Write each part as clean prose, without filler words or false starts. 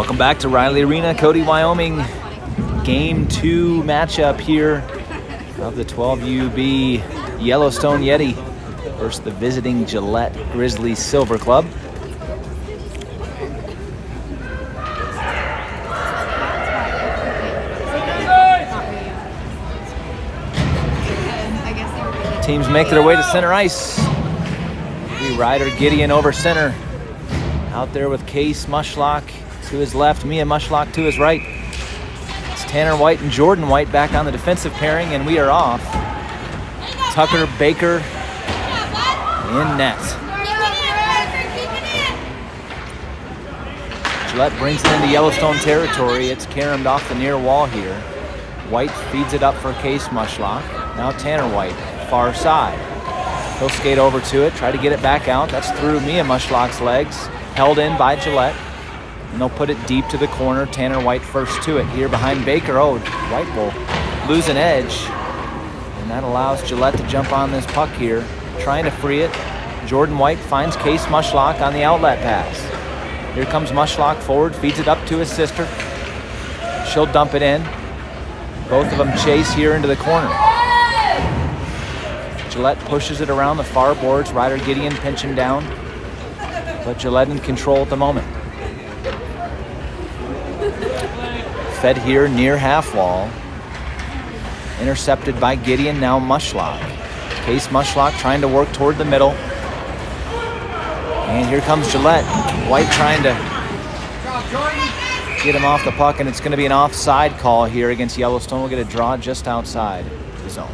Welcome back to Riley Arena, Cody, Wyoming. Game 2 matchup here of the 12UB Yellowstone Yeti versus the visiting Gillette Grizzlies Silver Club. Teams make their way to center ice. Ryder Gideon over center. Out there with Case Mushlock to his left, Mia Mushlock to his right. It's Tanner White and Jordyn White back on the defensive pairing, and we are off. Tucker Baker in net. Gillette brings it into Yellowstone territory. It's caromed off the near wall here. White feeds it up for Case Mushlock. Now Tanner White, far side. He'll skate over to it, try to get it back out. That's through Mia Mushlock's legs, held in by Gillette. And they'll put it deep to the corner. Tanner White first to it here behind Baker. Oh, White will lose an edge. And that allows Gillette to jump on this puck here, trying to free it. Jordyn White finds Case Mushlock on the outlet pass. Here comes Mushlock forward, feeds it up to his sister. She'll dump it in. Both of them chase here into the corner. Gillette pushes it around the far boards. Ryder Gideon pinching down. But Gillette in control at the moment. Fed here near half wall. Intercepted by Gideon, now Mushlock. Case Mushlock trying to work toward the middle. And here comes Gillette. White trying to get him off the puck, and it's going to be an offside call here against Yellowstone. We'll get a draw just outside the zone.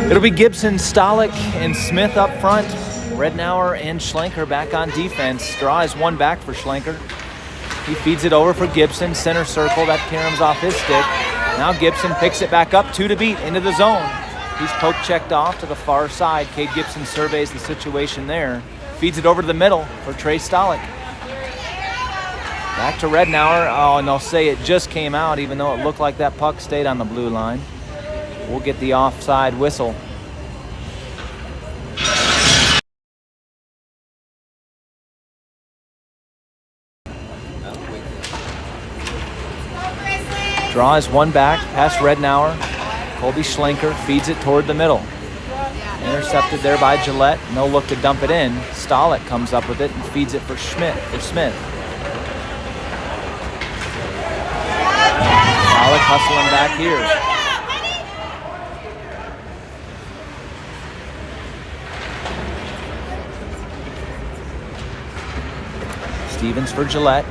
It'll be Gibson, Stalick, and Smith up front. Rednour and Schlenker back on defense. Draw is one back for Schlenker. He feeds it over for Gibson, center circle. That caroms off his stick. Now Gibson picks it back up, 2 to beat, into the zone. He's poke checked off to the far side. Kade Gibson surveys the situation there. Feeds it over to the middle for Tres Stalick. Back to Rednour. Oh, and they'll say it just came out, even though it looked like that puck stayed on the blue line. We'll get the offside whistle. Draw is one back, past Rednour. Colby Schlenker feeds it toward the middle. Intercepted there by Gillette. No look to dump it in. Stalick comes up with it and feeds it for Smith. Stalick hustling back here. Stevens for Gillette.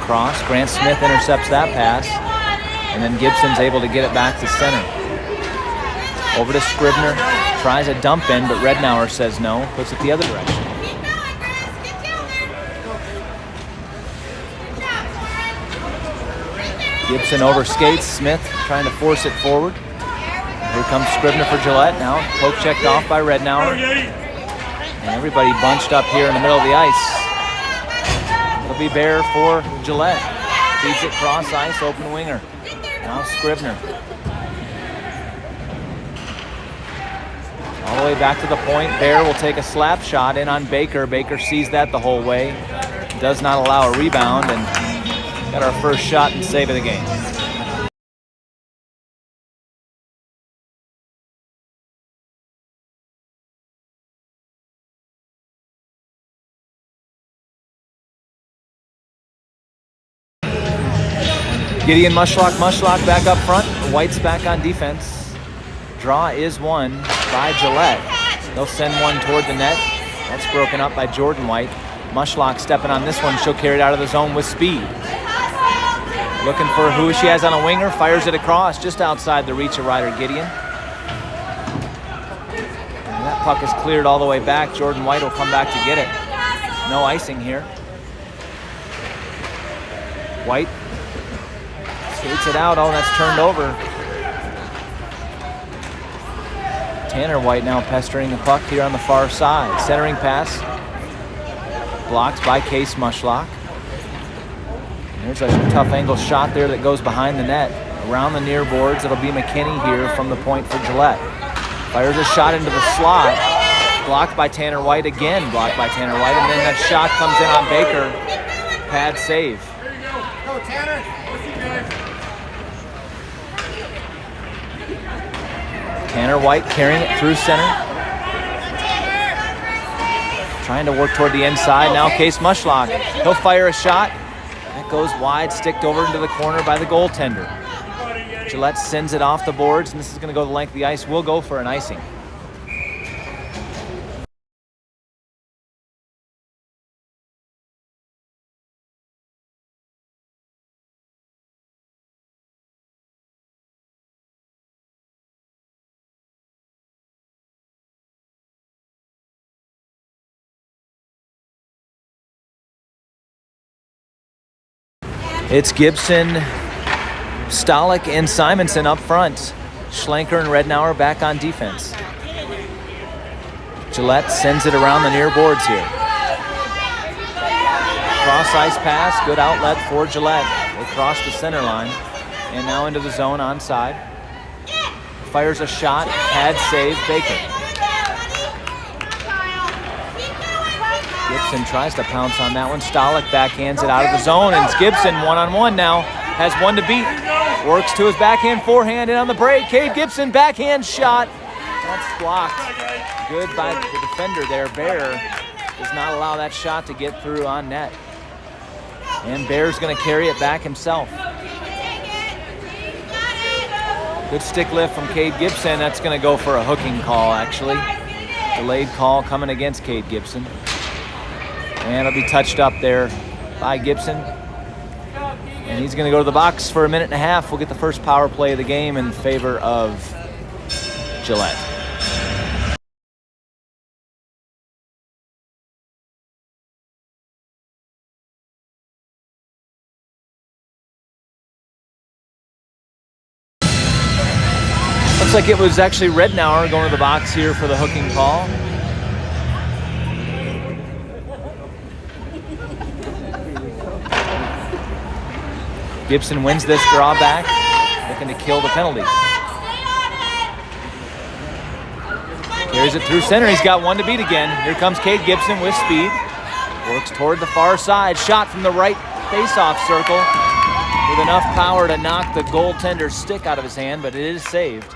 Cross. Grant Smith intercepts that pass. And then Gibson's able to get it back to center. Over to Scribner. tries a dump in, but Rednour says no, puts it the other direction. Gibson overskates. Smith trying to force it forward. Here comes Scrivener for Gillette. Now poke checked off by Rednour. And everybody bunched up here in the middle of the ice. It'll be Bear for Gillette. Feeds it cross ice, open winger. Now Scrivener. All the way back to the point. Bear will take a slap shot in on Baker. Baker sees that the whole way. Does not allow a rebound, and got our first shot and save of the game. Gideon, Mushlock back up front. White's back on defense. Draw is won by Gillette. They'll send one toward the net. That's broken up by Jordyn White. Mushlock stepping on this one. She'll carry it out of the zone with speed. Looking for who she has on a winger. Fires it across just outside the reach of Ryder Gideon. And that puck is cleared all the way back. Jordyn White will come back to get it. No icing here. White skates it out. Oh, that's turned over. Tanner White now pestering the puck here on the far side. Centering pass. Blocked by Case Mushlock. There's a tough angle shot there that goes behind the net. Around the near boards, it'll be McKinney here from the point for Gillette. Fires a shot into the slot. Blocked by Tanner White again. Blocked by Tanner White. And then that shot comes in on Baker. Pad save. Go, Tanner. Tanner White carrying it through center. Trying to work toward the inside. Now Case Mushlock. He'll fire a shot. That goes wide, sticked over into the corner by the goaltender. Gillette sends it off the boards, and this is going to go the length of the ice. We'll go for an icing. It's Gibson, Stalick, and Simonson up front. Schlenker and Rednour back on defense. Gillette sends it around the near boards here. Cross ice pass, good outlet for Gillette. They cross the center line and now into the zone onside. Fires a shot, pad save, Baker. Gibson tries to pounce on that one. Stalick backhands it out of the zone, and it's Gibson one-on-one now. Has one to beat. Works to his backhand, forehand, and on the break, Kade Gibson backhand shot. That's blocked. Good by the defender there. Bear does not allow that shot to get through on net. And Bear's going to carry it back himself. Good stick lift from Kade Gibson. That's going to go for a hooking call, actually. Delayed call coming against Kade Gibson. And it'll be touched up there by Gibson. And he's going to go to the box for a minute and a half. We'll get the first power play of the game in favor of Gillette. Looks like it was actually Rednour going to the box here for the hooking call. Gibson wins this drawback, looking to kill the penalty. Carries it through center. He's got one to beat again. Here comes Kade Gibson with speed. Works toward the far side. Shot from the right face-off circle with enough power to knock the goaltender's stick out of his hand, but it is saved.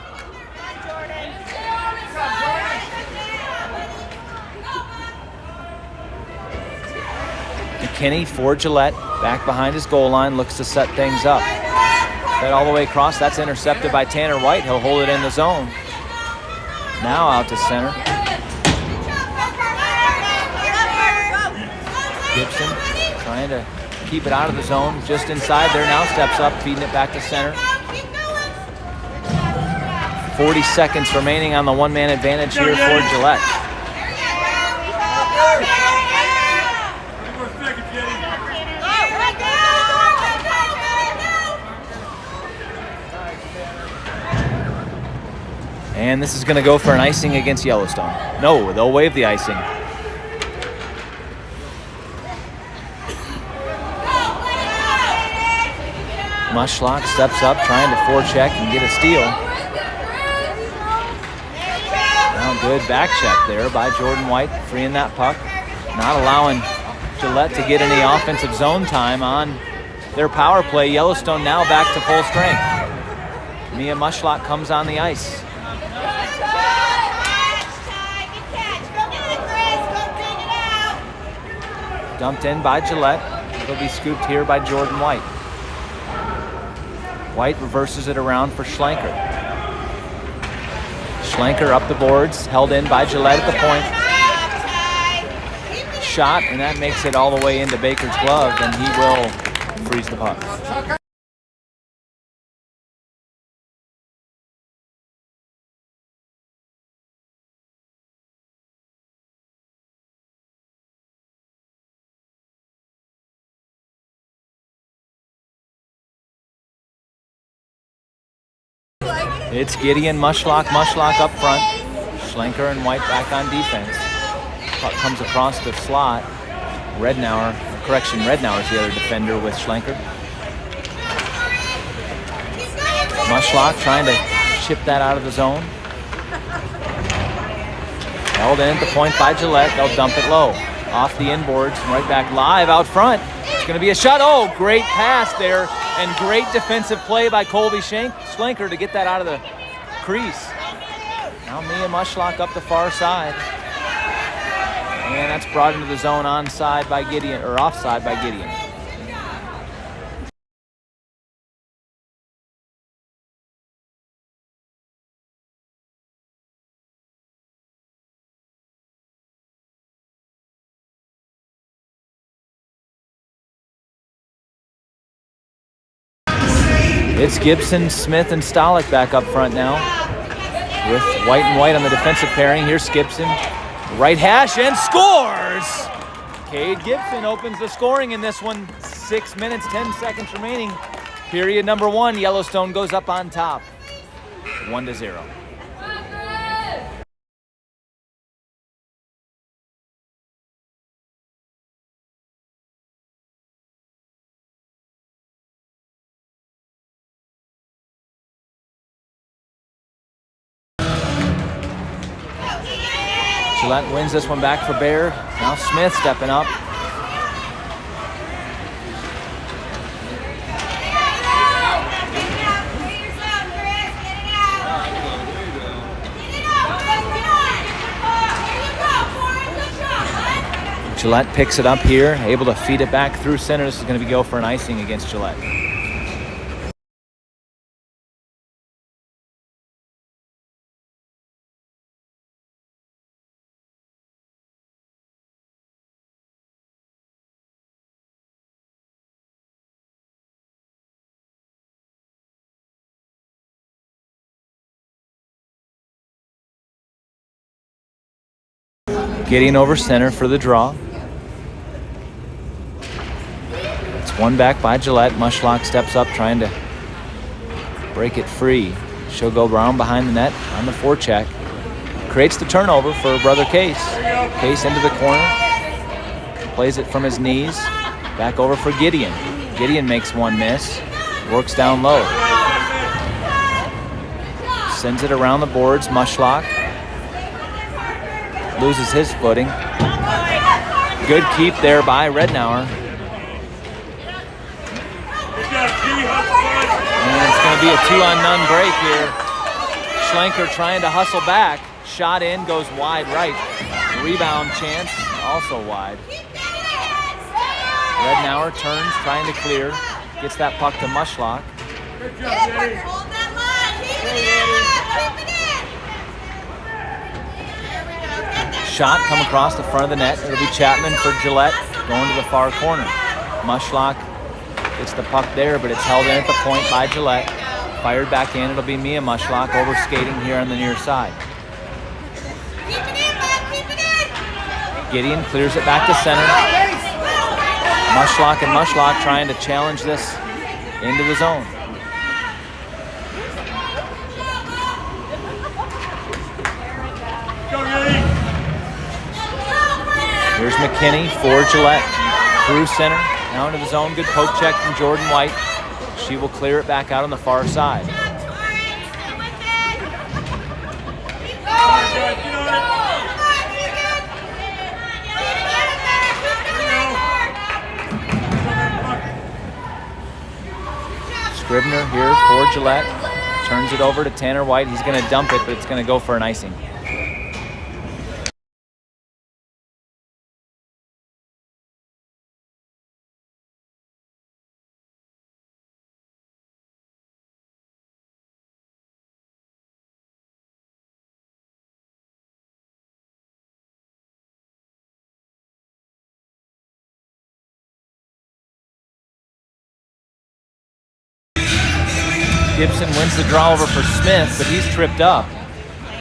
McKinney for Gillette, back behind his goal line, looks to set things up. Fed all the way across, that's intercepted by Tanner White. He'll hold it in the zone. Now out to center. Gibson trying to keep it out of the zone, just inside there now, steps up, feeding it back to center. 40 seconds remaining on the one-man advantage here for Gillette. And this is going to go for an icing against Yellowstone. No, they'll waive the icing. Mushlock steps up, trying to forecheck and get a steal. Now good back check there by Jordyn White, freeing that puck. Not allowing Gillette to get any offensive zone time on their power play. Yellowstone now back to full strength. Mia Mushlock comes on the ice. Dumped in by Gillette. It'll be scooped here by Jordyn White. White reverses it around for Schlenker. Schlenker up the boards, held in by Gillette at the point. Shot, and that makes it all the way into Baker's glove, and he will freeze the puck. It's Gideon, Mushlock up front. Schlenker and White back on defense. Puck comes across the slot. Rednour is the other defender with Schlenker. Mushlock trying to chip that out of the zone. Held in at the point by Gillette. They'll dump it low. Off the inboards, right back live out front. It's going to be a shot. Oh, great pass there. And great defensive play by Colby Schlenker to get that out of the crease. Now Mia Mushlock up the far side. And that's brought into the zone onside by Gideon, or offside by Gideon. It's Gibson, Smith, and Stalick back up front now with White and White on the defensive pairing. Here's Gibson, right hash, and scores! Kade Gibson opens the scoring in this one. 6 minutes, 10 seconds remaining. Period number 1, Yellowstone goes up on top, 1-0. Gillette wins this one back for Bear. Now Smith stepping up. Gillette picks it up here, able to feed it back through center. This is going to go for an icing against Gillette. Gideon over center for the draw. It's one back by Gillette. Mushlock steps up trying to break it free. She'll go around behind the net on the forecheck. Creates the turnover for brother Case. Case into the corner. Plays it from his knees. Back over for Gideon. Gideon makes one miss. Works down low. Sends it around the boards. Mushlock loses his footing. Good keep there by Rednour. And it's going to be a 2-on-none break here. Schlenker trying to hustle back. Shot in, goes wide right. Rebound chance, also wide. Rednour turns, trying to clear. Gets that puck to Mushlock. Shot come across the front of the net. It'll be Chapman for Gillette going to the far corner. Mushlock gets the puck there, but it's held in at the point by Gillette. fired back in. It'll be Mia Mushlock over skating here on the near side. Gideon clears it back to center. Mushlock and Mushlock trying to challenge this into the zone. Here's McKinney for Gillette. Through center, now into the zone. Good poke check from Jordyn White. She will clear it back out on the far side. Scribner here for Gillette. Turns it over to Tanner White. He's going to dump it, but it's going to go for an icing. Gibson wins the draw over for Smith, but he's tripped up.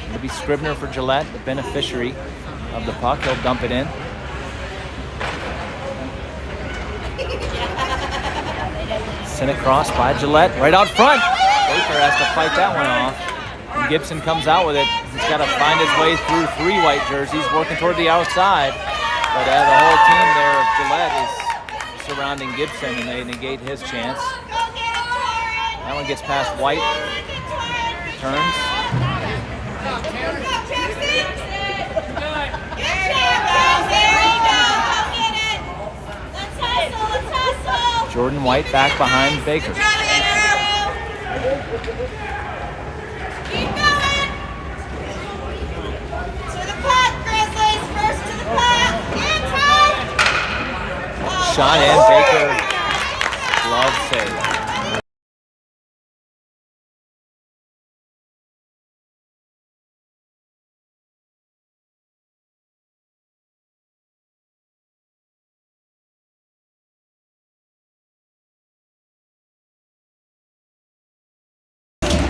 It'll be Scribner for Gillette, the beneficiary of the puck. He'll dump it in. Sent across by Gillette, right out front. Baker has to fight that one off. And Gibson comes out with it. He's got to find his way through three white jerseys, working toward the outside. But the whole team there of Gillette is surrounding Gibson, and they negate his chance. That one gets past White. Turns. Jordyn White back behind Baker. Keep going. To the puck, Grizzlies. First to the puck. In time. Shot in, Baker. Glove save.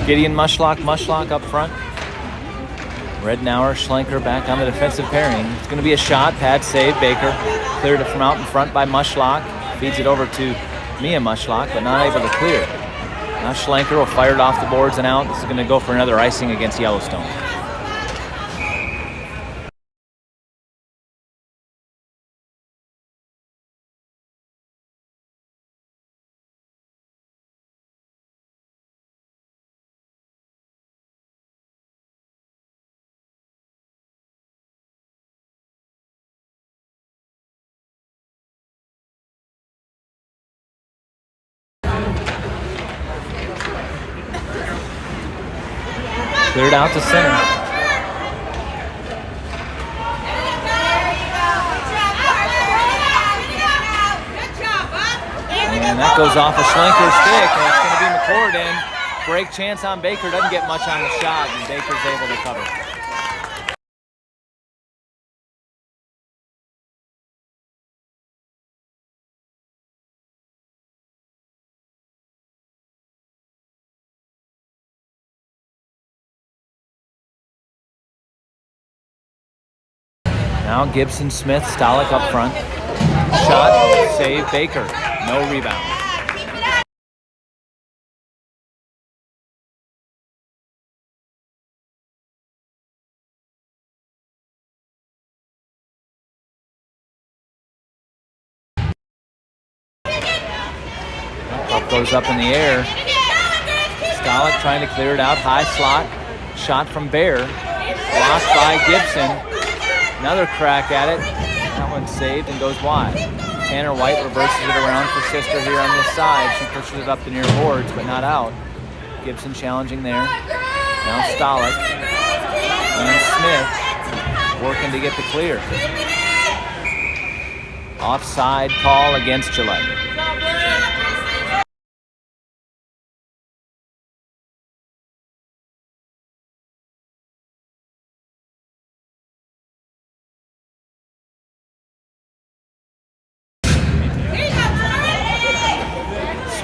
Gideon, Mushlock up front. Rednour, Schlenker back on the defensive pairing. It's going to be a shot, pad save, Baker. Cleared it from out in front by Mushlock. Feeds it over to Mia Mushlock, but not able to clear it. Now Schlenker will fire it off the boards and out. This is going to go for another icing against Yellowstone. Cleared out to center. And that goes off of Schlenker's stick, and it's going to be McCord. Break chance on Baker. Doesn't get much on the shot, and Baker's able to cover. Now Gibson, Smith, Stalick up front. Shot, save, Baker. No rebound. Puck goes up in the air. Stalick trying to clear it out. High slot. Shot from Bear. Blocked by Gibson. Another crack at it. That one's saved and goes wide. Tanner White reverses it around for Sister here on this side. She pushes it up the near boards, but not out. Gibson challenging there. Now Stalick. And Smith working to get the clear. Offside call against Gillette.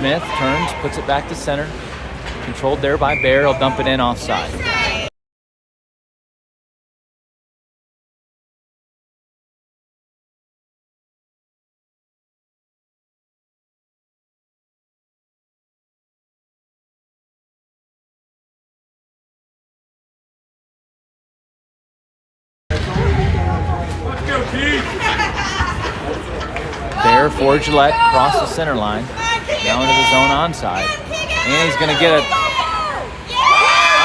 Smith turns, puts it back to center. Controlled there by Bear. He'll dump it in offside. Bear for Gillette, across the center line, down into the zone onside. And he's going to get an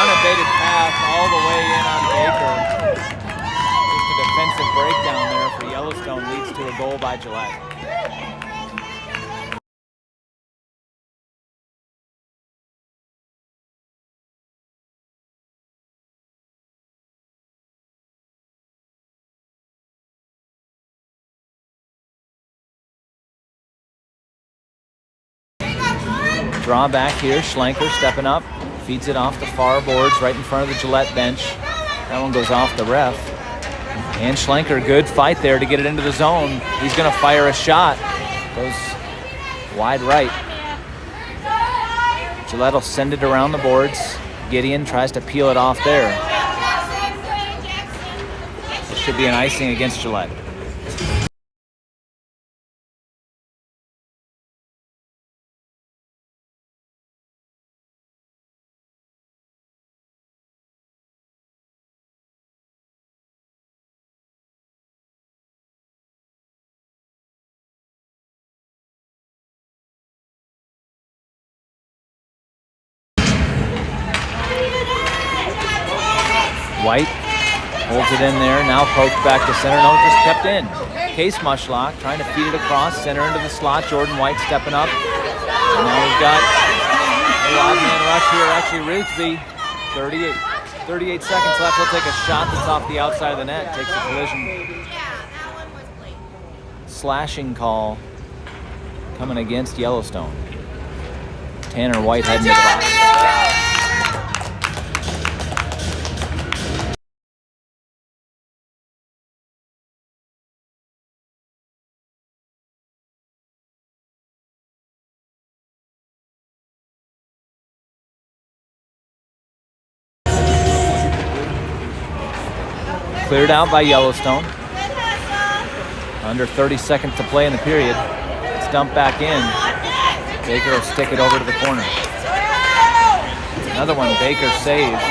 unabated pass all the way in on Baker. Just a defensive breakdown there for Yellowstone leads to a goal by Gillette. Draw back here, Schlenker stepping up, feeds it off the far boards right in front of the Gillette bench. That one goes off the ref. And Schlenker, good fight there to get it into the zone. He's going to fire a shot. Goes wide right. Gillette will send it around the boards. Gideon tries to peel it off there. This should be an icing against Gillette. White holds it in there, now poked back to center, no, just kept in. Case Mushlock trying to feed it across, center into the slot, Jordyn White stepping up. And now we've got a odd man rush here, actually Rigsby, 38 seconds left, he'll take a shot that's off the outside of the net, takes a collision. Slashing call coming against Yellowstone. Tanner White heading to the box. Cleared out by Yellowstone. Under 30 seconds to play in the period. It's dumped back in. Baker will stick it over to the corner. Another one, Baker saved.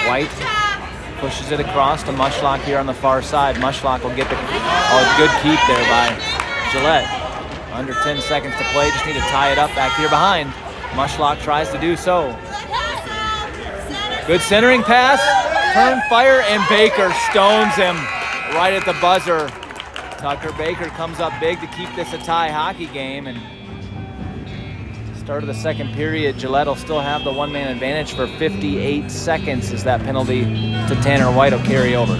White pushes it across to Mushlock here on the far side. Mushlock will get the good keep there by Gillette. Under 10 seconds to play, just need to tie it up back here behind. Mushlock tries to do so. Good centering pass. Turn, fire, and Baker stones him right at the buzzer. Tucker Baker comes up big to keep this a tie hockey game. And start of the second period, Gillette will still have the one-man advantage for 58 seconds as that penalty to Tanner White will carry over.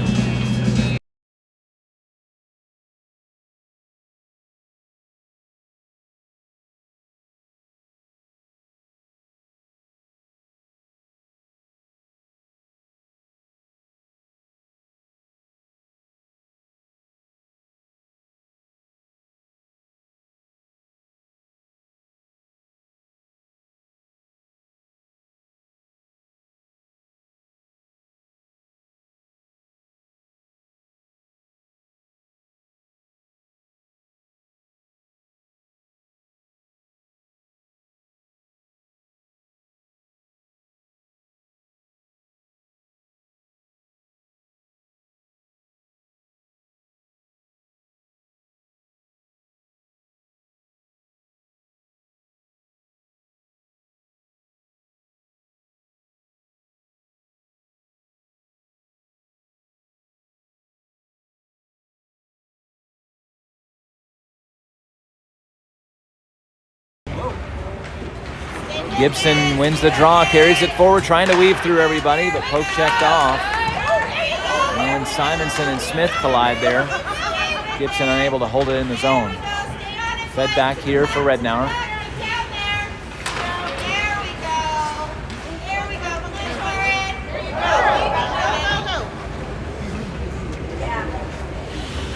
Gibson wins the draw, carries it forward, trying to weave through everybody, but poke checked off. And Simonson and Smith collide there. Gibson unable to hold it in the zone. Fed back here for Rednour.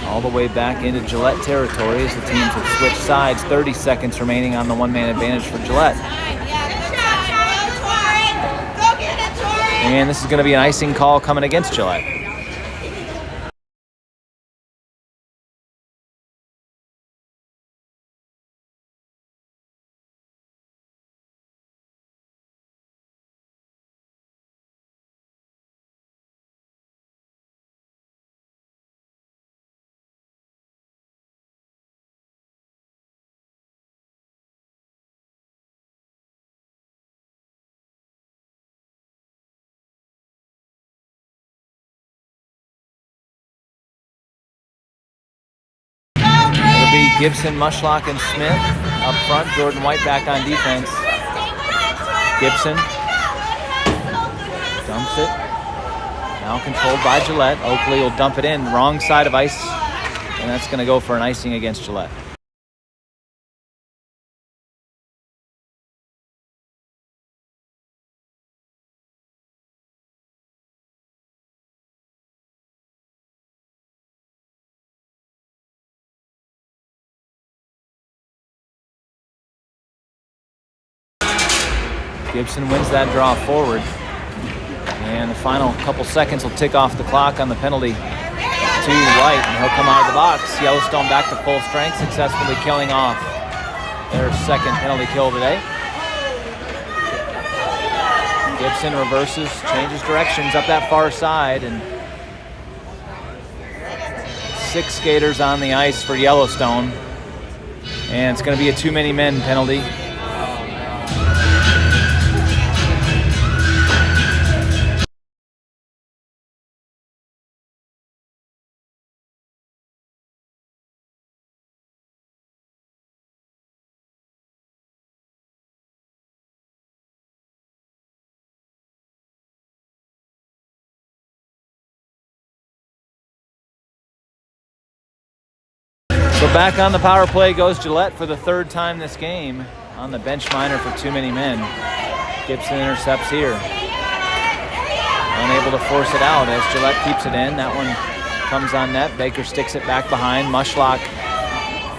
All the way back into Gillette territory as the teams have switched sides. 30 seconds remaining on the one-man advantage for Gillette. And this is going to be an icing call coming against Gillette. Gibson, Mushlock, and Smith up front. Jordyn White back on defense. Gibson dumps it. Now controlled by Gillette. Oakley will dump it in. Wrong side of ice. And that's going to go for an icing against Gillette. Gibson wins that draw forward. And the final couple seconds will tick off the clock on the penalty to White, and he'll come out of the box. Yellowstone back to full strength, successfully killing off their second penalty kill today. Gibson reverses, changes directions up that far side, and 6 skaters on the ice for Yellowstone. And it's going to be a too many men penalty. So back on the power play goes Gillette for the 3rd time this game on the bench minor for too many men. Gibson intercepts here. Unable to force it out as Gillette keeps it in. That one comes on net. Baker sticks it back behind. Mushlock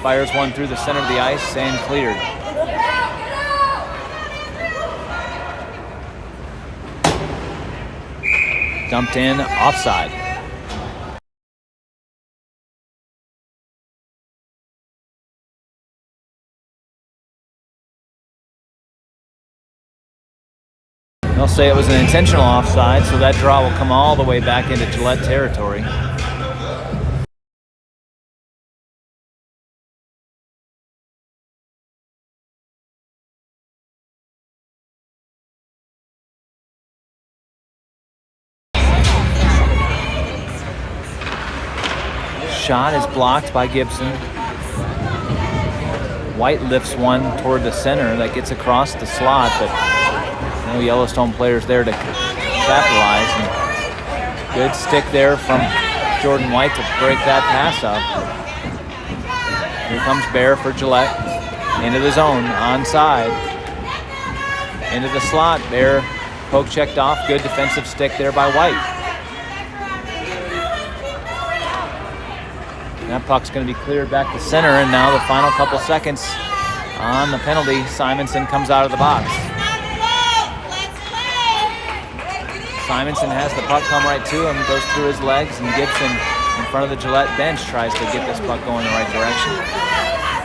fires one through the center of the ice and cleared. Dumped in, offside. They'll say it was an intentional offside, so that draw will come all the way back into Gillette territory. Shot is blocked by Gibson. White lifts one toward the center that gets across the slot, but no Yellowstone players there to capitalize. And good stick there from Jordyn White to break that pass up. Here comes Bear for Gillette. Into the zone, onside. Into the slot. Bear poke checked off. Good defensive stick there by White. That puck's going to be cleared back to center, and now the final couple seconds on the penalty. Simonson comes out of the box. Simonson has the puck come right to him, goes through his legs, and Gibson in front of the Gillette bench tries to get this puck going the right direction.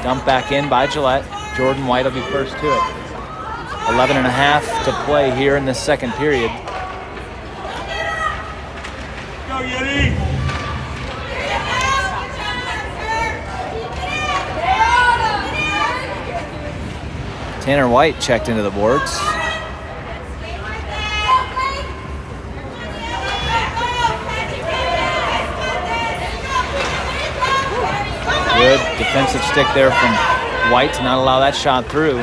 Dumped back in by Gillette. Jordyn White will be first to it. 11.5 to play here in this second period. Go, Yeti! Tanner White checked into the boards. Good defensive stick there from White to not allow that shot through.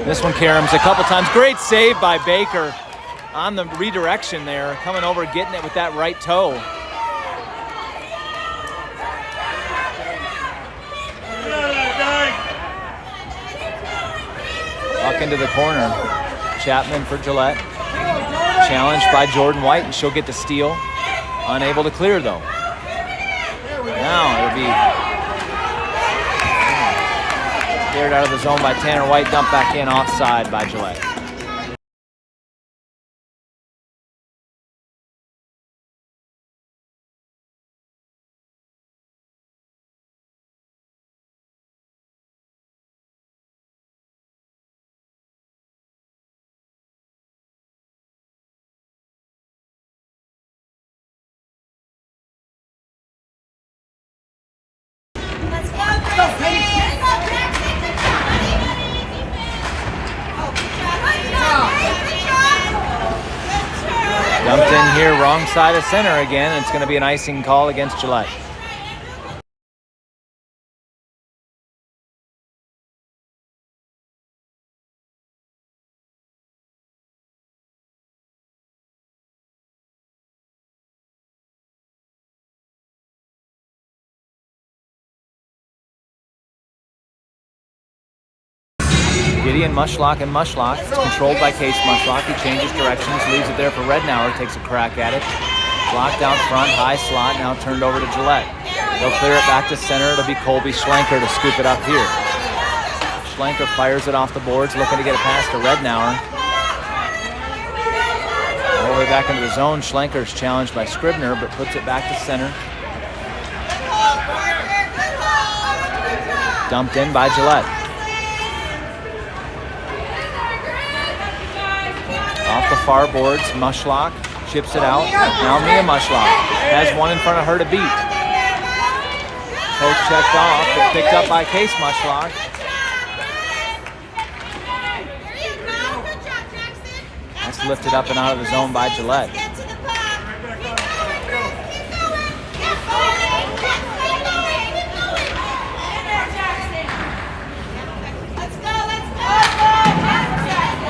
This one caroms a couple times. Great save by Baker on the redirection there. Coming over, getting it with that right toe. Puck into the corner. Chapman for Gillette. Challenged by Jordyn White, and she'll get the steal. Unable to clear though. Now it'll be cleared out of the zone by Tanner White, dumped back in offside by Gillette. Dumped in here, wrong side of center again. And it's going to be an icing call against Gillette. Gideon, Mushlock, and Mushlock. It's controlled by Case Mushlock. He changes directions, leaves it there for Rednour, takes a crack at it. Blocked out front, high slot, now turned over to Gillette. They'll clear it back to center. It'll be Colby Schlenker to scoop it up here. Schlenker fires it off the boards, looking to get it past to Rednour. All the way back into the zone. Schlenker's challenged by Scribner, but puts it back to center. Dumped in by Gillette. Off the far boards, Mushlock chips it out. Now Mia Mushlock has one in front of her to beat. Poke checked off, but picked up by Case Mushlock. That's lifted up and out of the zone by Gillette.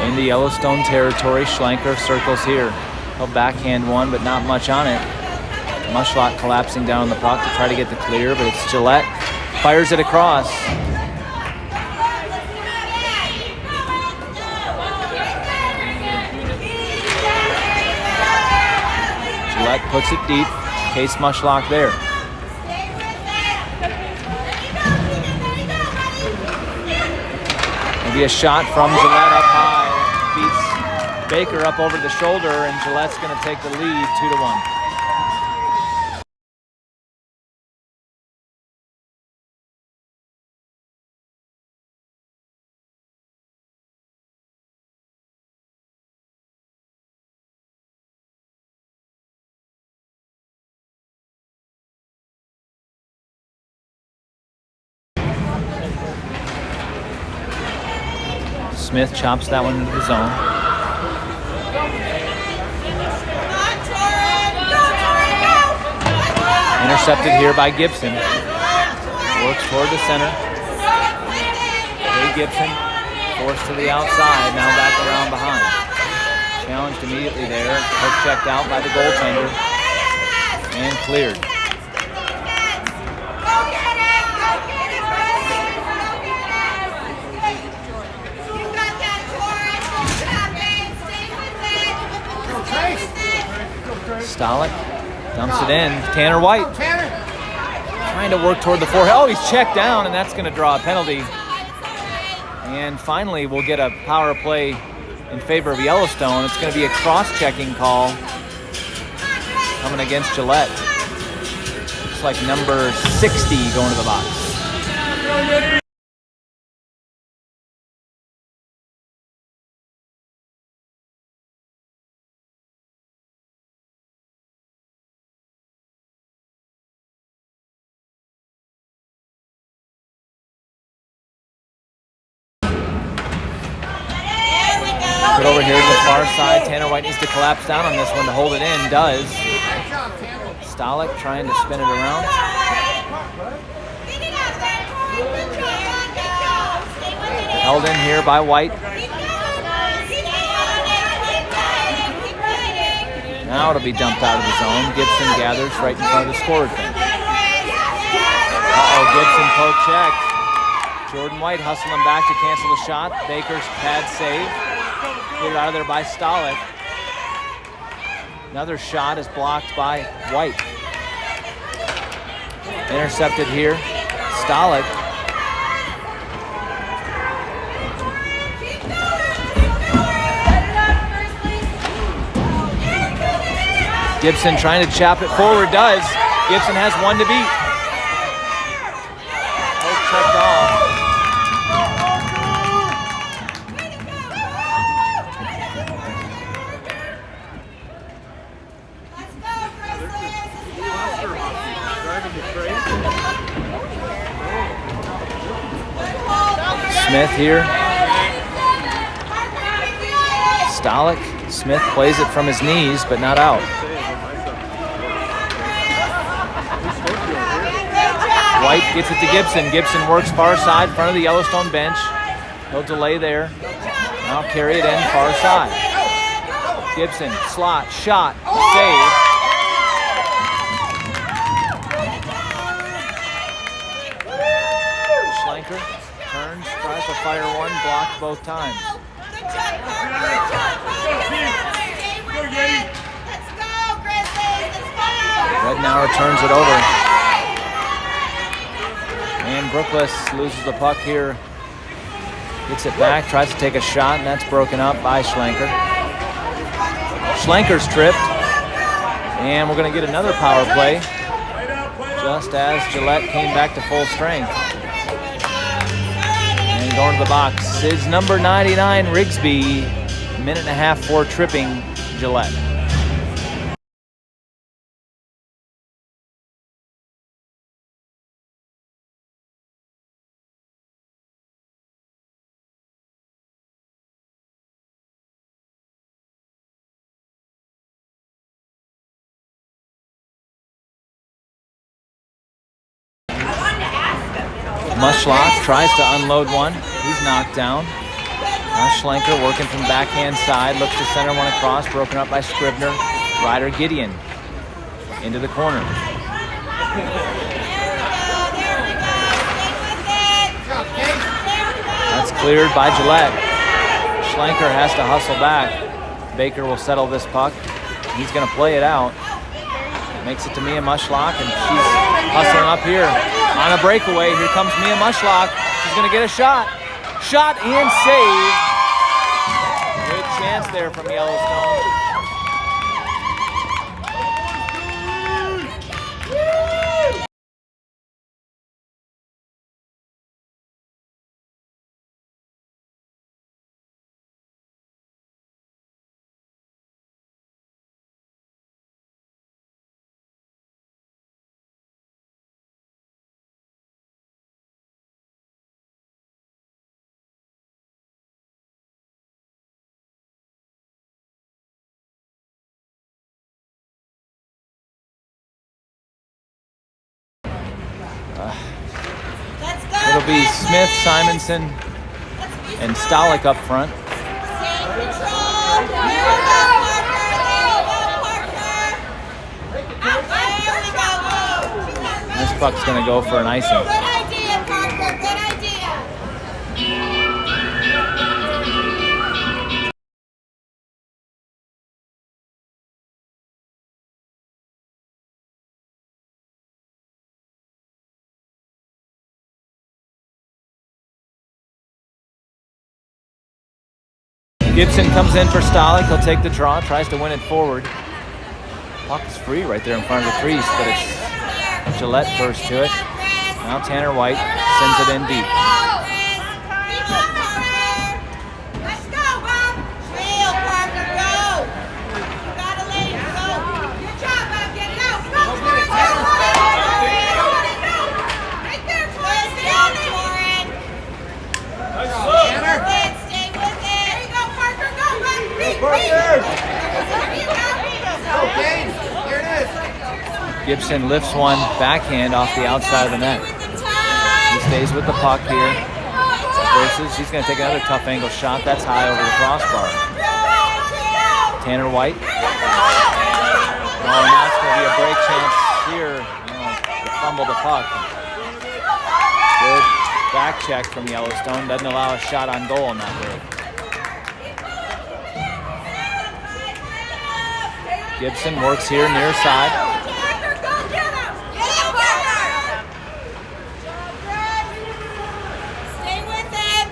In the Yellowstone territory, Schlenker circles here. He'll backhand one, but not much on it. Mushlock collapsing down on the puck to try to get the clear, but it's Gillette. Fires it across. Gillette puts it deep. Case Mushlock there. Maybe a shot from Gillette up high. Beats Baker up over the shoulder, and Gillette's going to take the lead 2-1. Smith chops that one into the zone. Intercepted here by Gibson. Works toward the center. Kade Gibson forced to the outside, now back around behind. Challenged immediately there. Hook checked out by the goaltender. And cleared. Stalick dumps it in. Tanner White trying to work toward the forehead. Oh, he's checked down, and that's going to draw a penalty. And finally, we'll get a power play in favor of Yellowstone. It's going to be a cross-checking call coming against Gillette. Looks like number 60 going to the box. Put over here to the far side. Tanner White needs to collapse down on this one to hold it in. Does. Stalick trying to spin it around. Held in here by White. Now it'll be dumped out of the zone. Gibson gathers right in front of the scorer's bench. Gibson poke checked. Jordyn White hustling back to cancel the shot. Baker's pad save. Cleared out of there by Stalick. Another shot is blocked by White. Intercepted here. Stalick. Gibson trying to chop it forward. Does. Gibson has one to beat. Poke checked off. Smith here. Stalick Smith plays it from his knees, but not out. White gets it to Gibson. Gibson works far side, front of the Yellowstone bench. He'll delay there. Now carry it in far side. Gibson, slot, shot, save. Schlenker turns, tries to fire one, blocked both times. Good job, Parker. Good job. Stay with it. Let's go, Grizzlies. Let's go. Rednour turns it over. And Brookless loses the puck here. Gets it back, tries to take a shot, and that's broken up by Schlenker. Schlenker's tripped. And we're going to get another power play just as Gillette came back to full strength. And going to the box is number 99, Rigsby. Minute and a half for tripping Gillette. Mushlock tries to unload one. He's knocked down. Now Schlenker working from backhand side. Looks to center one across. Broken up by Scribner. Ryder Gideon into the corner. That's cleared by Gillette. Schlenker has to hustle back. Baker will settle this puck. He's going to play it out. Makes it to Mia Mushlock, and she's hustling up here. On a breakaway, here comes Mia Mushlock. She's going to get a shot. Shot and save. Good chance there from Yellowstone. It'll be Smith, Simonson, and Stalick up front. This puck's going to go for an icing. Good idea, Parker. Good idea. Gibson comes in for Stalick. He'll take the draw, tries to win it forward. Puck is free right there in front of the crease, but it's Gillette first to it. Now Tanner White sends it in deep. Let's go, Bob. Real, Parker, go. You gotta let it go. Good job, Bob. Get it out. Go, Torrin. Go. Right there, Torrin. Stay on it. Stay with it. There you go, Parker. Go, Bob. Beat. There you go. Okay, here it is. Gibson lifts one backhand off the outside of the net. He stays with the puck here. Versus, he's going to take another tough angle shot. That's high over the crossbar. Tanner White. Oh, and that's going to be a break chance here. To fumble the puck. Good back check from Yellowstone. Doesn't allow a shot on goal on that break. Gibson works here near side. Stay with it.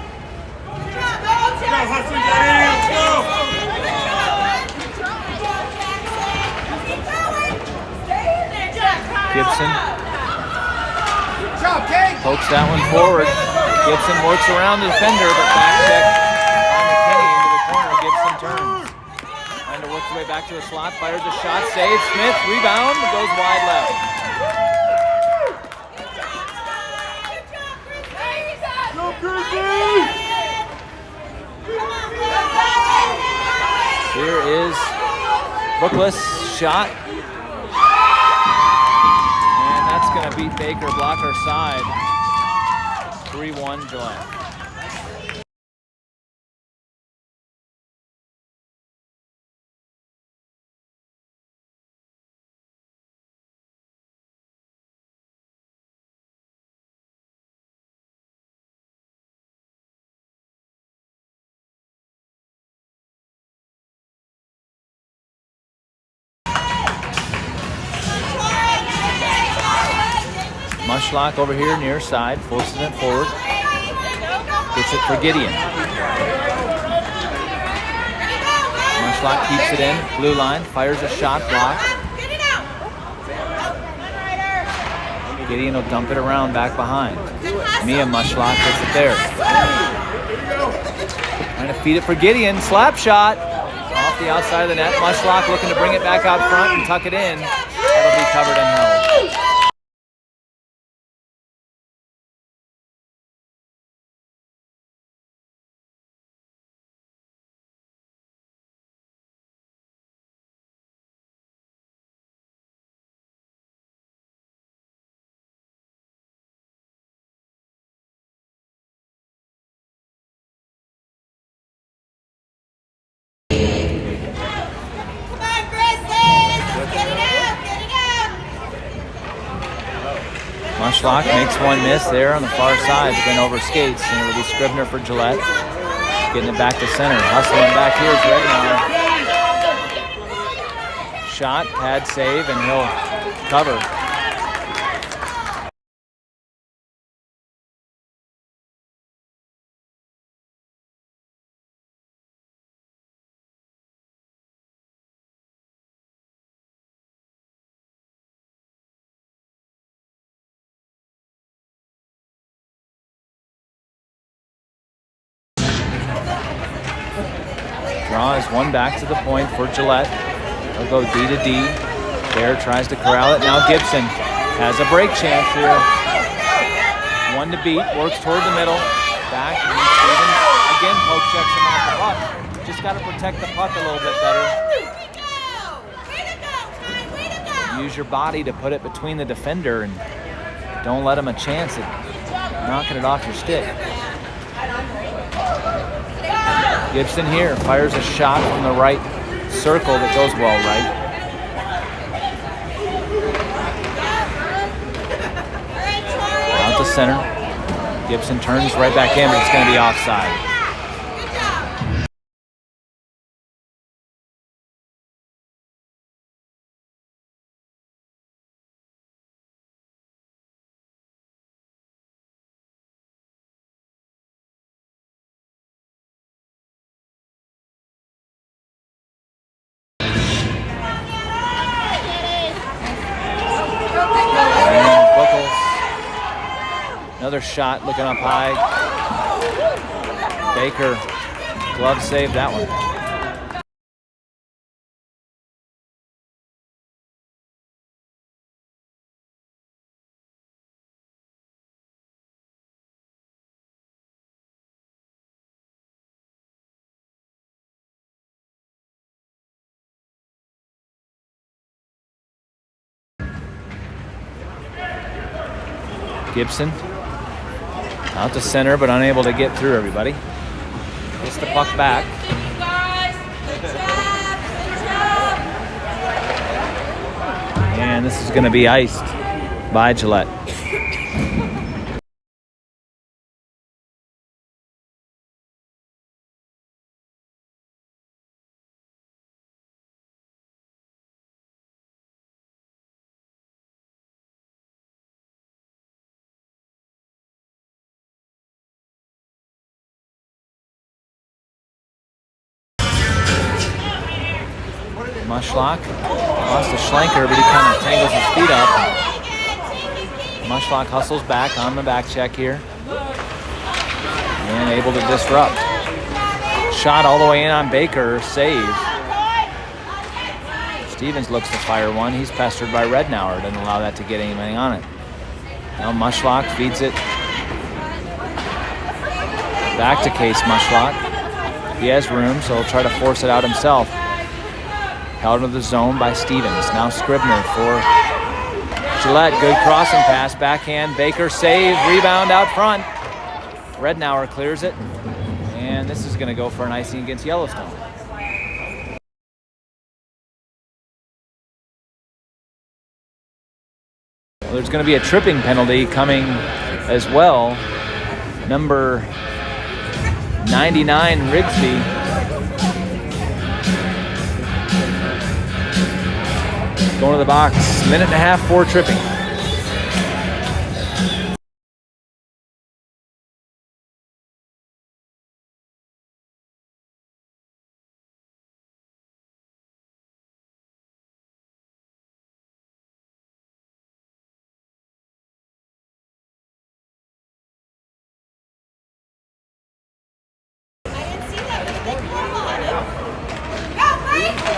Gibson pokes that one forward. Gibson works around the defender, but back check on McKinney into the corner. Gibson turns. Trying to work his way back to the slot, fires a shot, saves. Smith, rebound, goes wide left. Here is Bookless shot. And that's going to beat Baker, blocker side. 3-1 Gillette. Mushlock over here near side, forces it forward. Gets it for Gideon. Mushlock keeps it in, blue line, fires a shot, block. Gideon will dump it around back behind. Mia Mushlock gets it there. Trying to feed it for Gideon, slap shot. Off the outside of the net, Mushlock looking to bring it back out front and tuck it in. That'll be covered and held. Mushlock makes one miss there on the far side, but then over skates, and it'll be Scribner for Gillette. Getting it back to center. Hustling back here is Rednour. Shot, pad save, and he'll cover. Draw is one back to the point for Gillette. They'll go D to D. Bear tries to corral it. Now Gibson has a break chance here. One to beat, works toward the middle. Back, and Stevens again poke checks him off the puck. Just got to protect the puck a little bit better. Use your body to put it between the defender and don't let him a chance at knocking it off your stick. Gibson here fires a shot from the right circle that goes well right. Out to center. Gibson turns right back in, but it's going to be offside. Another shot looking up high. Baker, glove saved that one. Gibson. Out to center, but unable to get through everybody. Gets the puck back. And this is going to be iced by Gillette. Mushlock lost to Schlenker, but he kind of tangles his feet up. Mushlock hustles back on the back check here. And able to disrupt. Shot all the way in on Baker, save. Stevens looks to fire one. He's pestered by Rednour, doesn't allow that to get anything on it. Now Mushlock feeds it back to Case Mushlock. He has room, so he'll try to force it out himself. Held into the zone by Stevens. Now Scribner for Gillette. Good crossing pass. Backhand. Baker save. Rebound out front. Rednour clears it. And this is going to go for an icing against Yellowstone. Well, there's going to be a tripping penalty coming as well. Number 99, Rigsby. Going to the box. Minute and a half for tripping.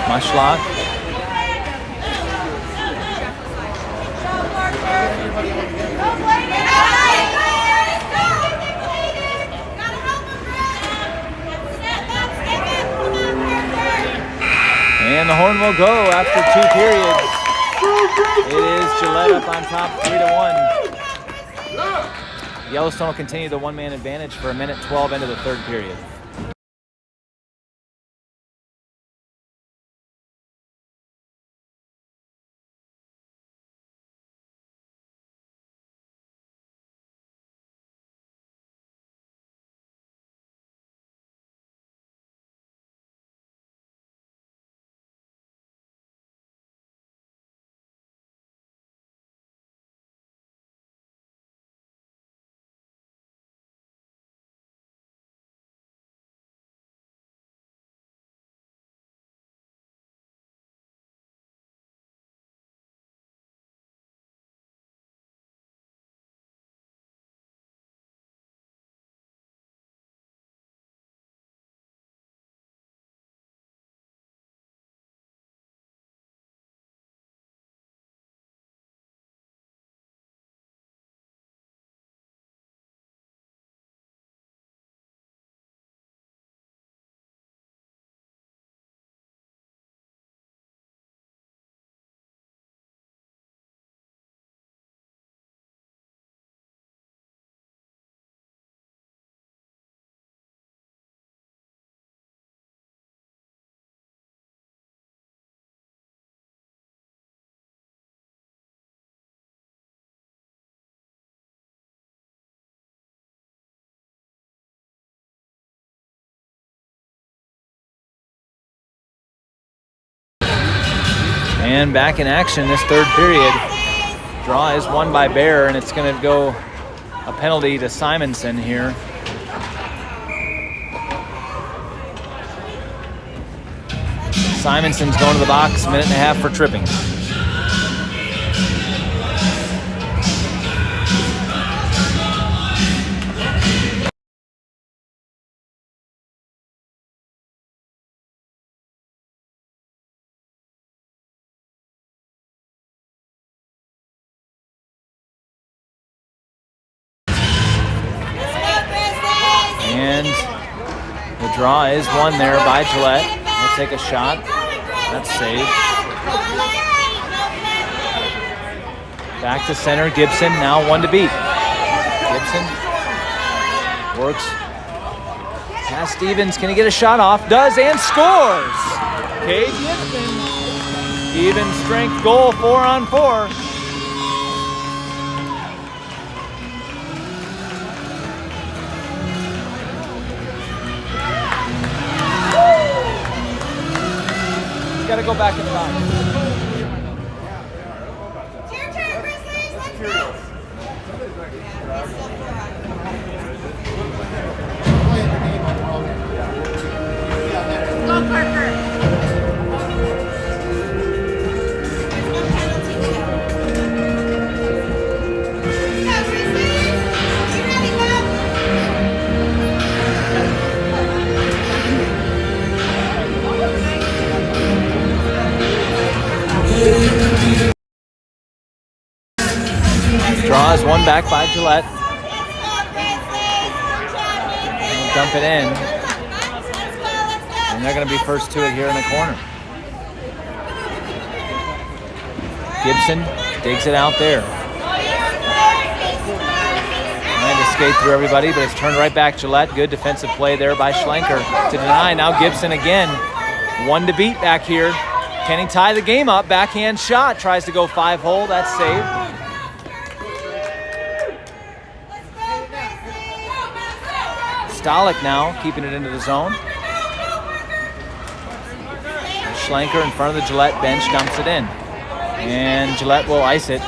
Mushlock. And the horn will go after 2 periods. It is Gillette up on top 3-1. Yellowstone will continue the one-man advantage for 1:12 into the 3rd period. And back in action this 3rd period. Draw is won by Bear, and it's going to go a penalty to Simonson here. Simonson's going to the box, 1.5 minutes for tripping. And the draw is won there by Gillette. He'll take a shot. That's saved. Back to center. Gibson now 1 to beat. Gibson works past Stevens. Can he get a shot off? Does, and scores! Kade Gibson. Even strength goal, 4-on-4. Got to go back and back. It's your turn, Grizzlies. Let's go. Go, Parker. There's no penalty check. Go, Grizzlies. You ready, go? Draw is won back by Gillette. They'll dump it in. And they're going to be first to it here in the corner. Gibson digs it out there. Trying to skate through everybody, but it's turned right back. Gillette, good defensive play there by Schlenker to deny. Now Gibson again. One to beat back here. Can he tie the game up? Backhand shot. Tries to go 5-hole. That's saved. Stalick now keeping it into the zone. Schlenker in front of the Gillette bench dumps it in. And Gillette will ice it.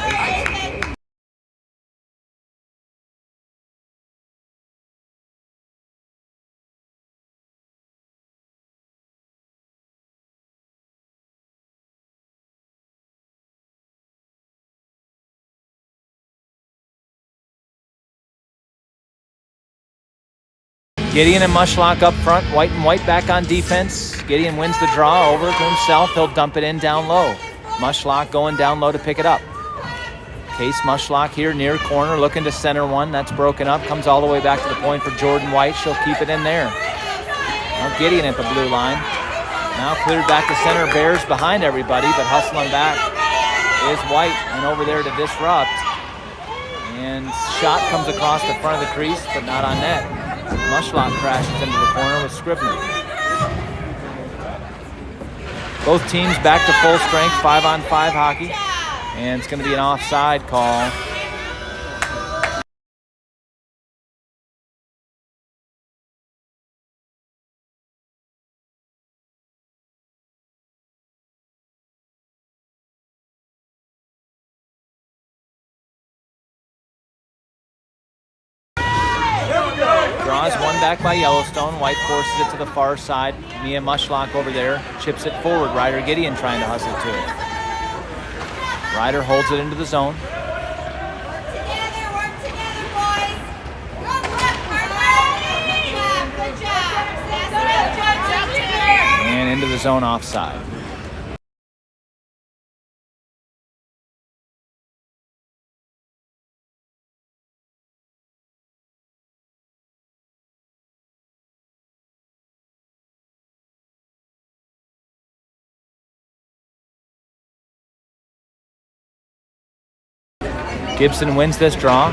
Gideon and Mushlock up front, White and White back on defense. Gideon wins the draw over to himself. He'll dump it in down low. Mushlock going down low to pick it up. Case Mushlock here near corner, looking to center one. That's broken up, comes all the way back to the point for Jordyn White. She'll keep it in there. Now Gideon at the blue line. Now cleared back to center. Bears behind everybody, but hustling back is White and over there to disrupt. And shot comes across the front of the crease, but not on net. Mushlock crashes into the corner with Scribner. Both teams back to full strength, 5-on-5 hockey. And it's going to be an offside call. Draws one back by Yellowstone. White forces it to the far side. Mia Mushlock over there chips it forward. Ryder Gideon trying to hustle to it. Ryder holds it into the zone. Work together, boys. Good job. And into the zone offside. Gibson wins this draw.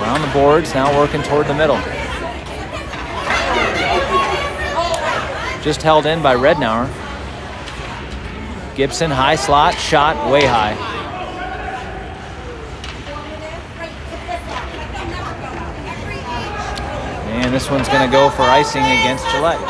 Around the boards, now working toward the middle. Just held in by Rednour. Gibson, high slot, shot way high. And this one's going to go for icing against Gillette.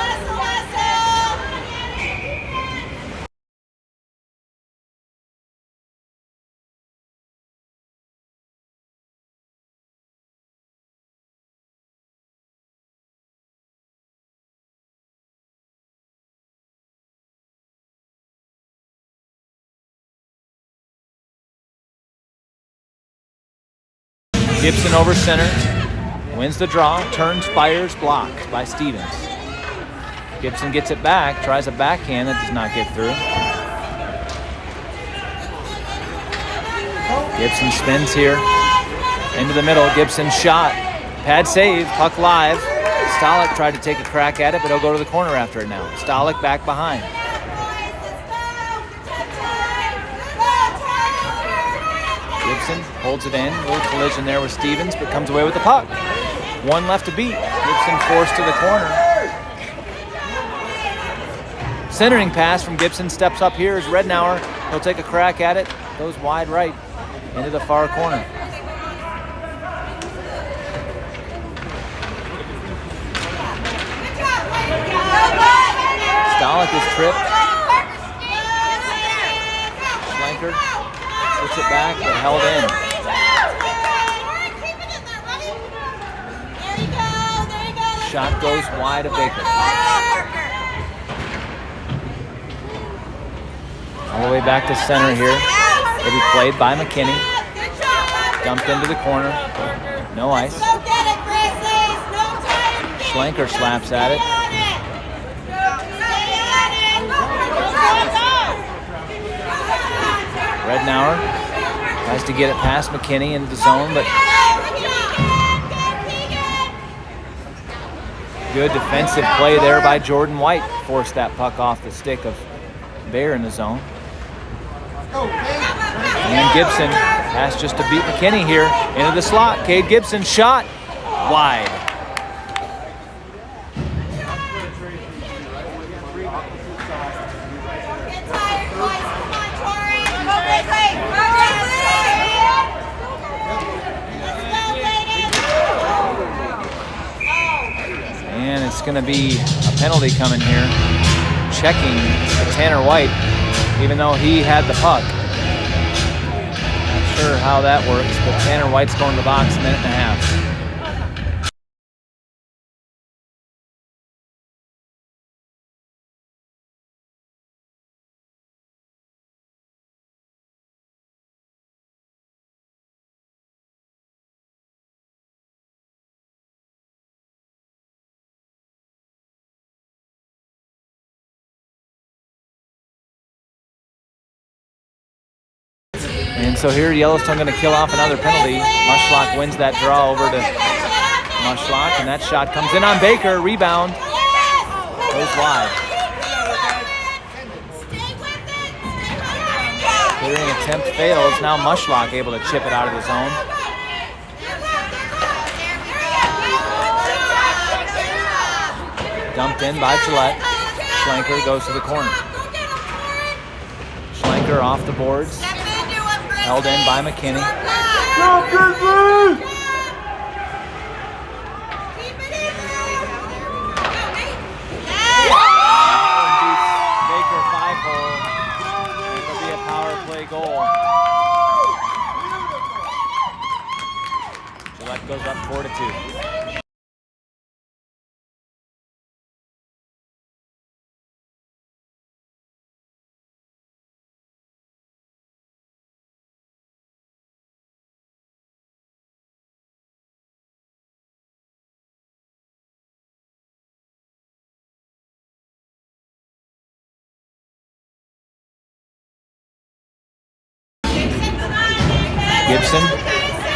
Gibson over center, wins the draw, turns, fires, blocked by Stevens. Gibson gets it back, tries a backhand that does not get through. Gibson spins here, into the middle, Gibson shot, pad save, puck live. Stalick tried to take a crack at it, but he'll go to the corner after it now. Stalick back behind. Gibson holds it in, a little collision there with Stevens, but comes away with the puck. One left to beat. Gibson forced to the corner. Centering pass from Gibson, steps up here is Rednour. He'll take a crack at it, goes wide right into the far corner. Stalick is tripped. Schlenker puts it back, but held in. Shot goes wide of Baker. All the way back to center here. It'll be played by McKinney. Dumped into the corner. No ice. Schlenker slaps at it. Rednour tries to get it past McKinney into the zone, but good defensive play there by Jordyn White. Forced that puck off the stick of Bear in the zone. And Gibson has just to beat McKinney here into the slot. Kade Gibson shot wide. And it's going to be a penalty coming here. Checking Tanner White, even though he had the puck. Not sure how that works, but Tanner White's going to the box, minute and a half. And so here Yellowstone going to kill off another penalty. Mushlock wins that draw over to Mushlock, and that shot comes in on Baker. Rebound goes wide. Clearing attempt fails. Now Mushlock able to chip it out of the zone. Dumped in by Gillette. Schlenker goes to the corner. Schlenker off the boards. Held in by McKinney. Go Grizzlies! Baker 5-hole. It'll be a power play goal. Gillette goes up 4-2. Gibson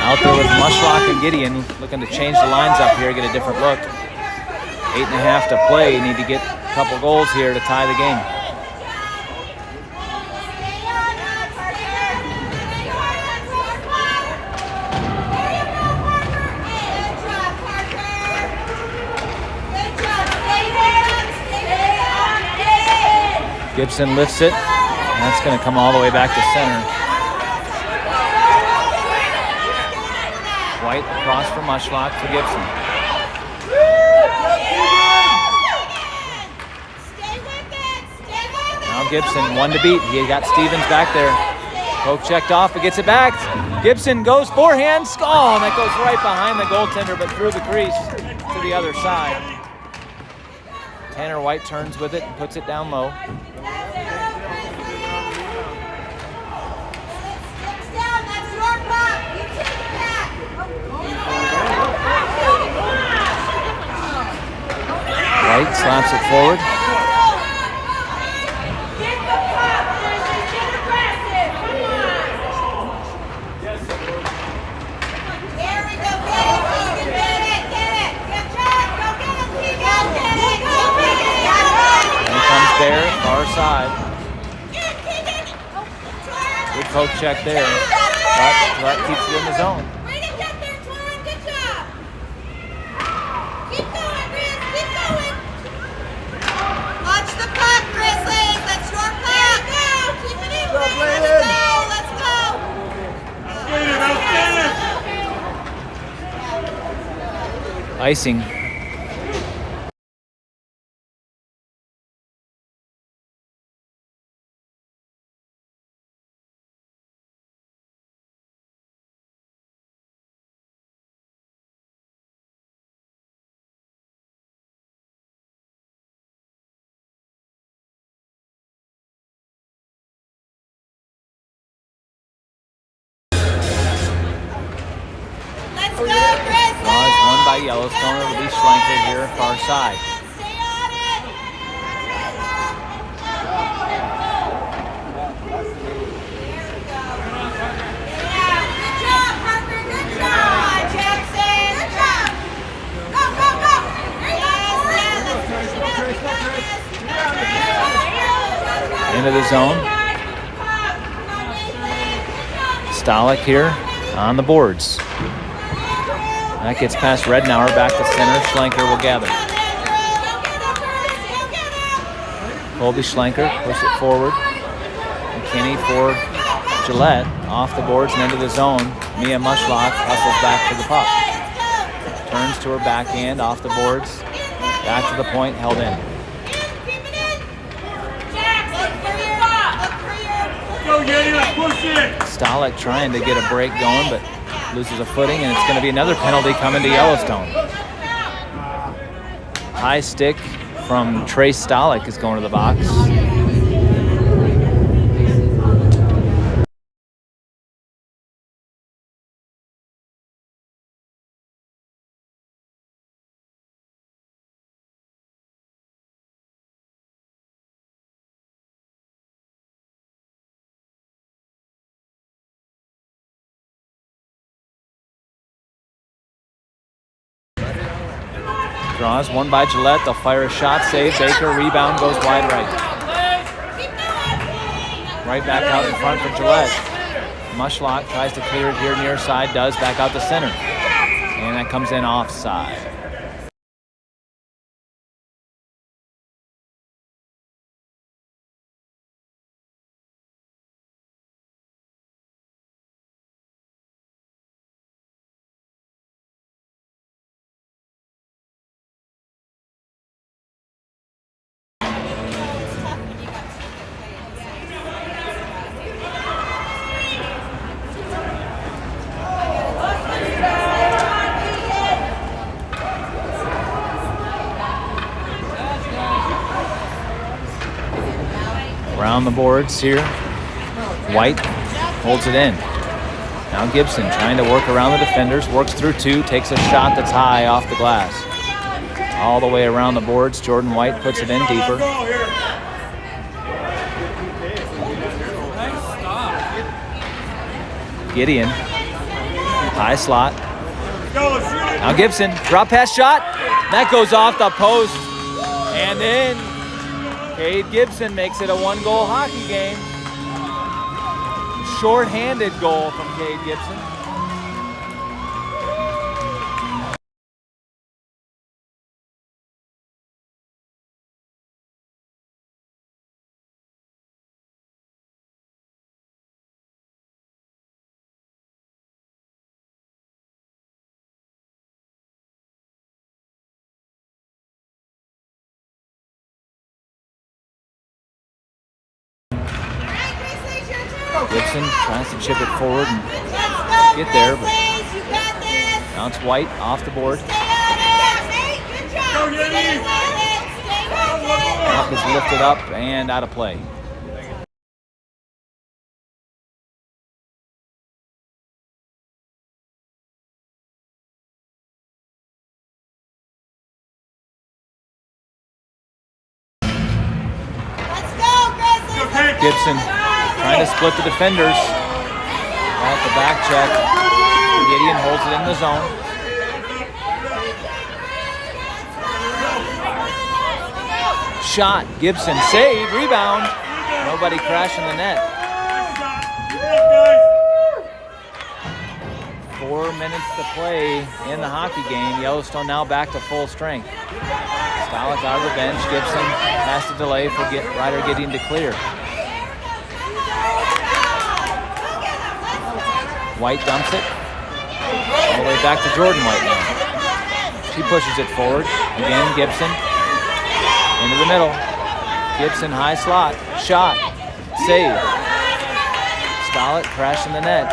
out there with Mushlock and Gideon, looking to change the lines up here, get a different look. 8.5 to play. Need to get a couple goals here to tie the game. Gibson lifts it, and that's going to come all the way back to center. White across for Mushlock to Gibson. Now Gibson, one to beat. He got Stevens back there. Poke checked off, but gets it back. Gibson goes forehand. Oh, and that goes right behind the goaltender, but through the crease to the other side. Tanner White turns with it and puts it down low. White slaps it forward. Here comes Bear, far side. Good poke check there, but that keeps it in the zone. Icing. Yellowstone, it'll be Schlenker here, far side. Into the zone. Stalick here on the boards. That gets past Rednour, back to center. Schlenker will gather. Colby Schlenker pushes it forward. McKinney for Gillette, off the boards and into the zone. Mia Mushlock hustles back to the puck. Turns to her backhand, off the boards. Back to the point, held in. Go, Yeti, let's push it. Stalick trying to get a break going, but loses a footing, and it's going to be another penalty coming to Yellowstone. High stick from Tres Stalick is going to the box. Draws, one by Gillette. They'll fire a shot, save. Baker, rebound, goes wide right. Right back out in front for Gillette. Mushlock tries to clear it here near side, does, back out to center. And that comes in offside. Around the boards here. White holds it in. Now Gibson trying to work around the defenders, works through two, takes a shot that's high off the glass. All the way around the boards, Jordyn White puts it in deeper. Gideon, high slot. Now Gibson, drop pass shot. That goes off the post. And then Kade Gibson makes it a one-goal hockey game. Short-handed goal from Kade Gibson. Gibson tries to chip it forward and get there, but now it's White off the board. Puck is lifted up and out of play. Gibson trying to split the defenders. At the back check. Gideon holds it in the zone. Shot. Gibson save. Rebound. Nobody crashing the net. 4 minutes to play in the hockey game. Yellowstone now back to full strength. Stalick out of the bench. Gibson has to delay for Ryder Gideon to clear. White dumps it. All the way back to Jordyn White now. She pushes it forward. Again, Gibson. Into the middle. Gibson, high slot. Shot. Save. Stalick crashing the net.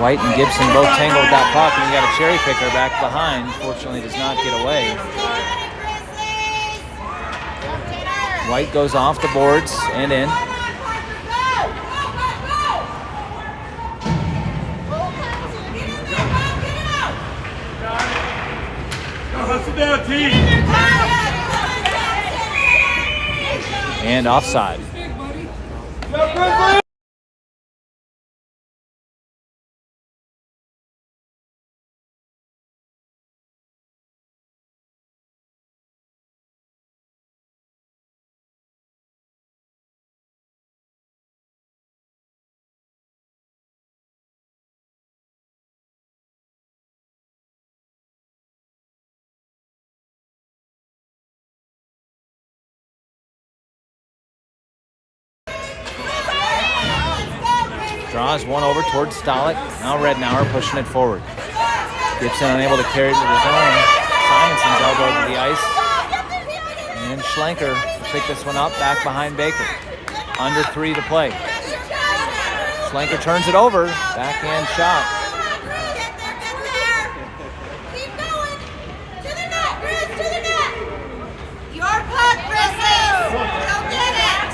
White and Gibson both tangled with that puck, and we got a cherry picker back behind. Fortunately, does not get away. White goes off the boards and in. And offside. Draws one over towards Stalick. Now Rednour pushing it forward. Gibson unable to carry it to the zone. Simonson's elbow to the ice. And Schlenker picked this one up back behind Baker. Under 3 to play. Schlenker turns it over. Backhand shot. Keep going. To the net, Grizz, to the net. Your puck, Grizzlies. Go get it.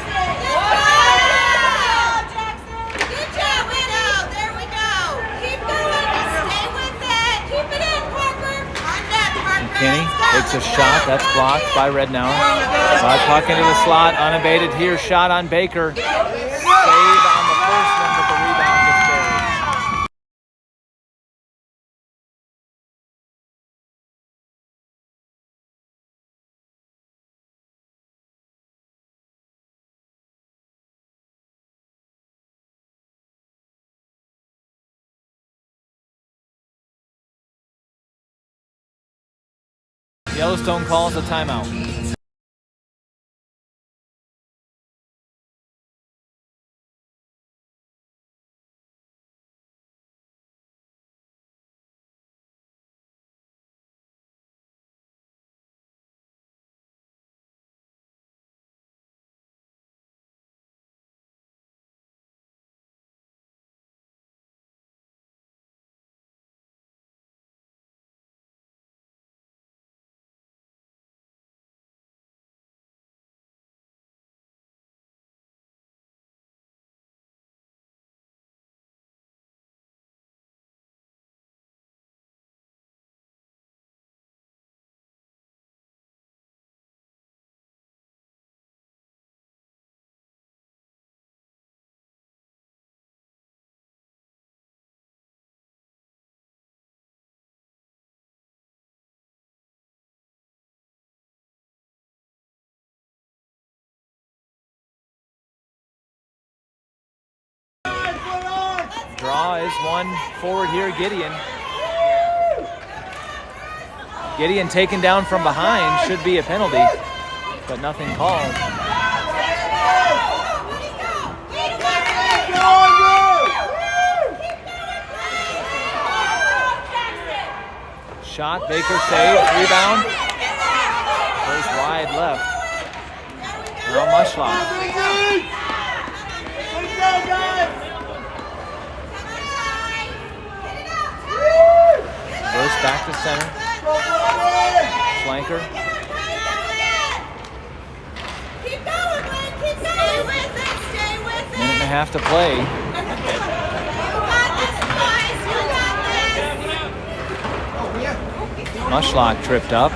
Good job, Widow. There we go. Keep going. Stay with it. Keep it in, Parker. On net, Parker. Kenny takes a shot. That's blocked by Rednour. Puck into the slot. Unabated here. Shot on Baker. Save on the first one, but the rebound gets buried. Yellowstone calls a timeout. Draw is one forward here, Gideon. Gideon taken down from behind, should be a penalty, but nothing called. Shot, Baker saved, rebound. Goes wide left. Now Mushlock. First back to center. Schlenker. Keep going, Glenn. Keep going. Stay with it. Stay with it. Minute and a half to play. You got this, boys. You got this. Mushlock tripped up.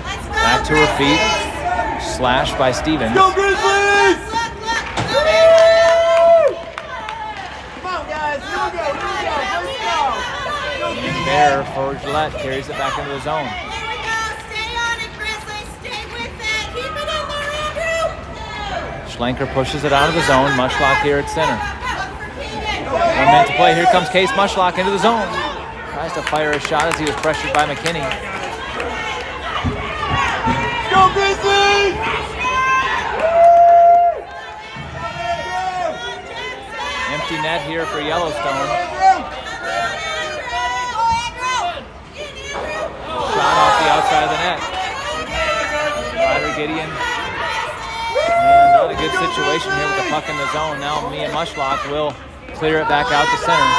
Let's go, Back to her feet. Grizzlies. Slash by Stevens. Go Grizzlies! Look. Come on, guys. Here we go. Bear for Gillette carries it back into the zone. There we go. Stay on it, Grizzlies. Stay with it. Keep it in there, Andrew. Schlenker pushes it out of the zone. Mushlock here at center. Look for Kade. 1 minute to play. Here comes Case Mushlock into the zone. Tries to fire a shot as he was pressured by McKinney. Go Grizzlies! Empty net here for Yellowstone. Shot off the outside of the net. Ryder Gideon. And not a good situation here with the puck in the zone. Now Mia Mushlock will clear it back out to center.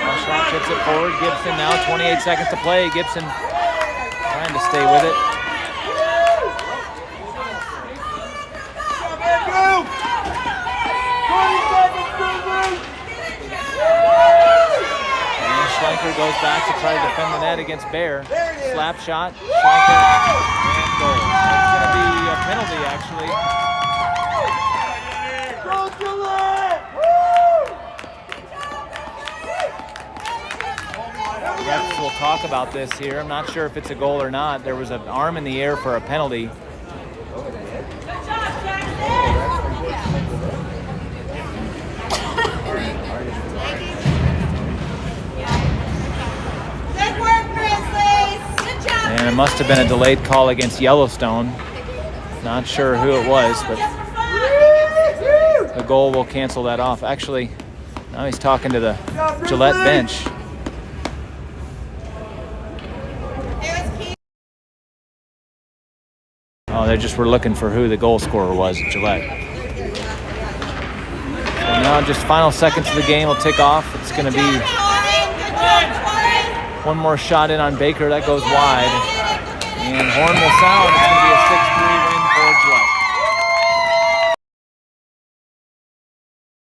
Mushlock chips it forward. Gibson now 28 seconds to play. Gibson trying to stay with it. Schlenker goes back to try to defend the net against Bear. Slap shot, Schlenker, and goal. That's going to be a penalty, actually. Refs will talk about this here. I'm not sure if it's a goal or not. There was an arm in the air for a penalty. And it must have been a delayed call against Yellowstone. Not sure who it was, but the goal will cancel that off. Actually, now he's talking to the Gillette bench. Oh, they just were looking for who the goal scorer was at Gillette. So now just final seconds of the game will tick off. It's going to be one more shot in on Baker. That goes wide. And horn will sound. It's going to be a 6-3